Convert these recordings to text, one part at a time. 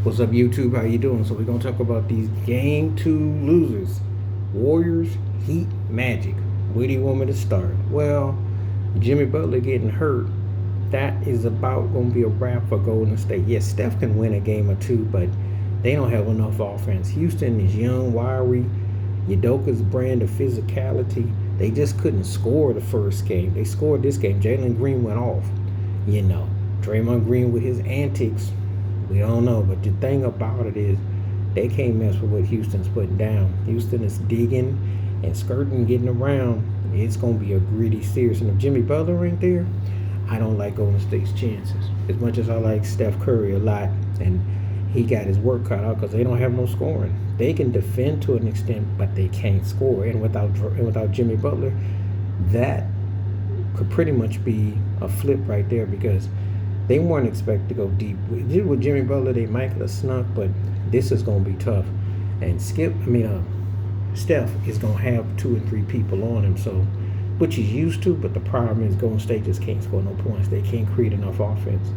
What's up, YouTube? How you doing? So we're gonna talk about these Game 2 losers: Warriors, Heat, Magic. Where do you want me to start? Well, Jimmy Butler getting hurt. That is about gonna be a wrap for Golden State. Yes, Steph can win a game or two, but they don't have enough offense. Houston is young, wiry. Udoka's brand of physicality. They just couldn't score the first game. They scored this game. Jalen Green went off. You know, Draymond Green with his antics. We don't know, but the thing about it is they can't mess with what Houston's putting down. Houston is digging and skirting, getting around. It's going to be a gritty series. And if Jimmy Butler ain't there, I don't like Golden State's chances. As much as I like Steph Curry a lot, and he got his work cut out because they don't have no scoring. They can defend to an extent, but they can't score. And without Jimmy Butler, that could pretty much be a flip right there because they weren't expected to go deep. With Jimmy Butler, they might have snuck, but this is going to be tough. And Steph is going to have 2 and 3 people on him, so which he's used to. But the problem is Golden State just can't score no points. They can't create enough offense.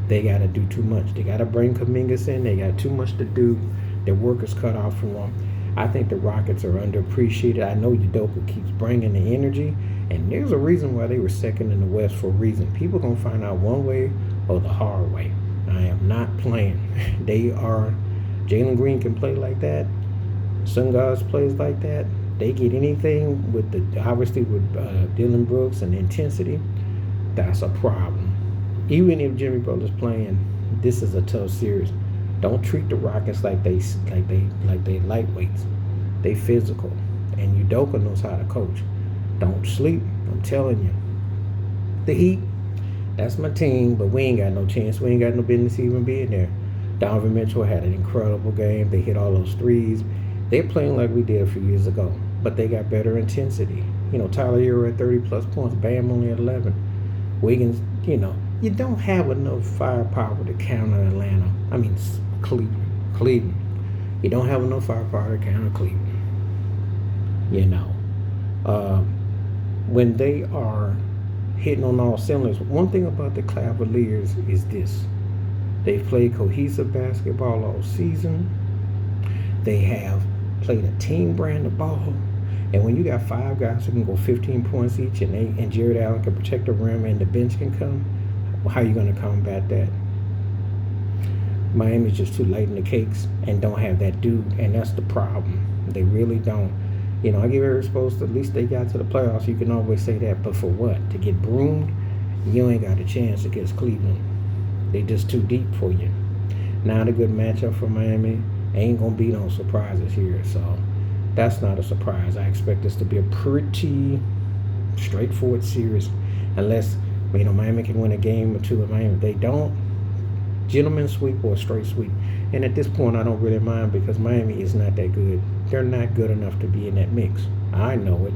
They got to do too much. They got to bring Kumingas in. They got too much to do. Their work is cut off from them. I think the Rockets are underappreciated. I know Udoka keeps bringing the energy, and there's a reason why they were second in the West for a reason. People going to find out one way or the hard way. I am not playing. Jalen Green can play like that. Sunguys plays like that. They get anything with obviously with Dylan Brooks and intensity. That's a problem. Even if Jimmy Butler's playing, this is a tough series. Don't treat the Rockets like they lightweights. They physical, and Udoka knows how to coach. Don't sleep. I'm telling you. The Heat, that's my team, but we ain't got no chance. We ain't got no business even being there. Donovan Mitchell had an incredible game. They hit all those threes. They're playing like we did a few years ago, but they got better intensity. Tyler Hero at 30 plus points. Bam only at 11. Wiggins, you don't have enough firepower to counter Atlanta. Cleveland. You don't have enough firepower to counter Cleveland. When they are hitting on all cylinders, one thing about the Cavaliers is this. They've played cohesive basketball all season. They have played a team brand of ball. And when you got 5 guys who can go 15 points each and Jared Allen can protect the rim and the bench can come, how are you going to combat that? Miami's just too light in the cakes and don't have that dude, and that's the problem. They really don't. I give every supposed to at least they got to the playoffs. You can always say that, but for what? To get broomed? You ain't got a chance against Cleveland. They just too deep for you. Not a good matchup for Miami. Ain't gonna be no surprises here, so that's not a surprise. I expect this to be a pretty straightforward series, unless Miami can win a game or two. In Miami, if they don't, gentleman sweep or a straight sweep. And at this point, I don't really mind because Miami is not that good. They're not good enough to be in that mix. I know it.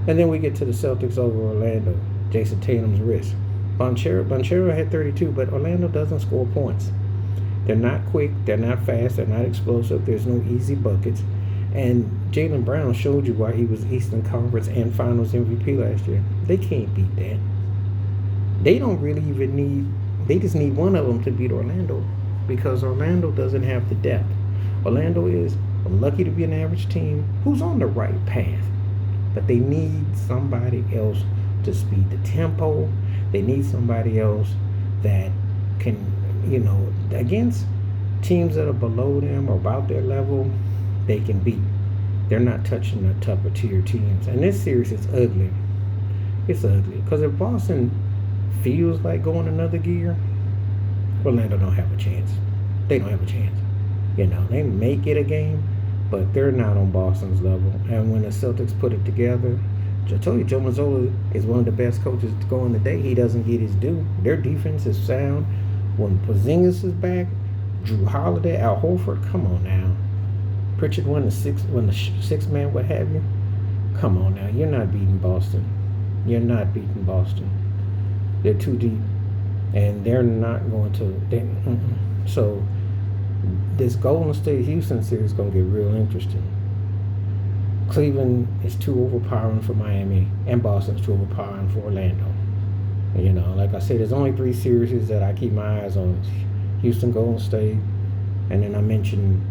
And then we get to the Celtics over Orlando. Jason Tatum's wrist. Banchero had 32, but Orlando doesn't score points. They're not quick. They're not fast. They're not explosive. There's no easy buckets. And Jaylen Brown showed you why he was Eastern Conference and Finals MVP last year. They can't beat that. They don't really even need. They just need one of them to beat Orlando because Orlando doesn't have the depth. Orlando is lucky to be an average team who's on the right path, but they need somebody else to speed the tempo. They need somebody else that can, against teams that are below them or about their level, they can beat. They're not touching the tougher tier teams. And this series is ugly. It's ugly because if Boston feels like going another gear, Orlando don't have a chance. They don't have a chance. They may get a game, but they're not on Boston's level. And when the Celtics put it together, I told you, Joe Mazzola is one of the best coaches to go in the day. He doesn't get his due. Their defense is sound. When Porzingis is back, Drew Holiday, Al Horford, come on now. Pritchard won the six man, what have you. Come on now, you're not beating Boston. You're not beating Boston. They're too deep, and they're not going to. So this Golden State Houston series is going to get real interesting. Cleveland is too overpowering for Miami, and Boston's too overpowering for Orlando. Like I said, there's only 3 series that I keep my eyes on. Houston Golden State, and then I mentioned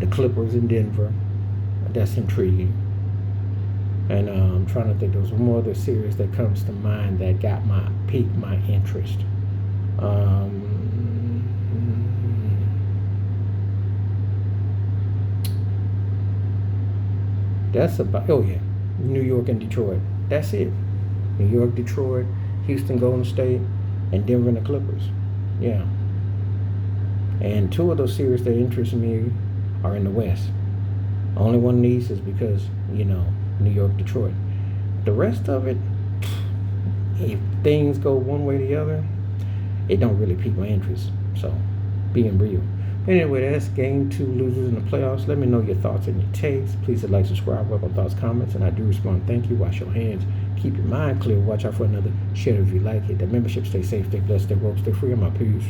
the Clippers in Denver. That's intriguing. And I'm trying to think. There was one more other series that comes to mind that piqued my interest. That's about. Oh yeah, New York and Detroit. That's it. New York, Detroit, Houston, Golden State, and Denver and the Clippers. Yeah. And two of those series that interest me are in the West. Only one of these is because, New York, Detroit. The rest of it, if things go one way or the other, it don't really pique my interest. So, being real. Anyway, that's game 2 losers in the playoffs. Let me know your thoughts and your takes. Please hit like, subscribe, welcome thoughts, comments, and I do respond. Thank you. Wash your hands. Keep your mind clear. Watch out for another. Share if you like it. The membership. Stay safe, stay blessed, stay woke, stay free. I'm out. Peace.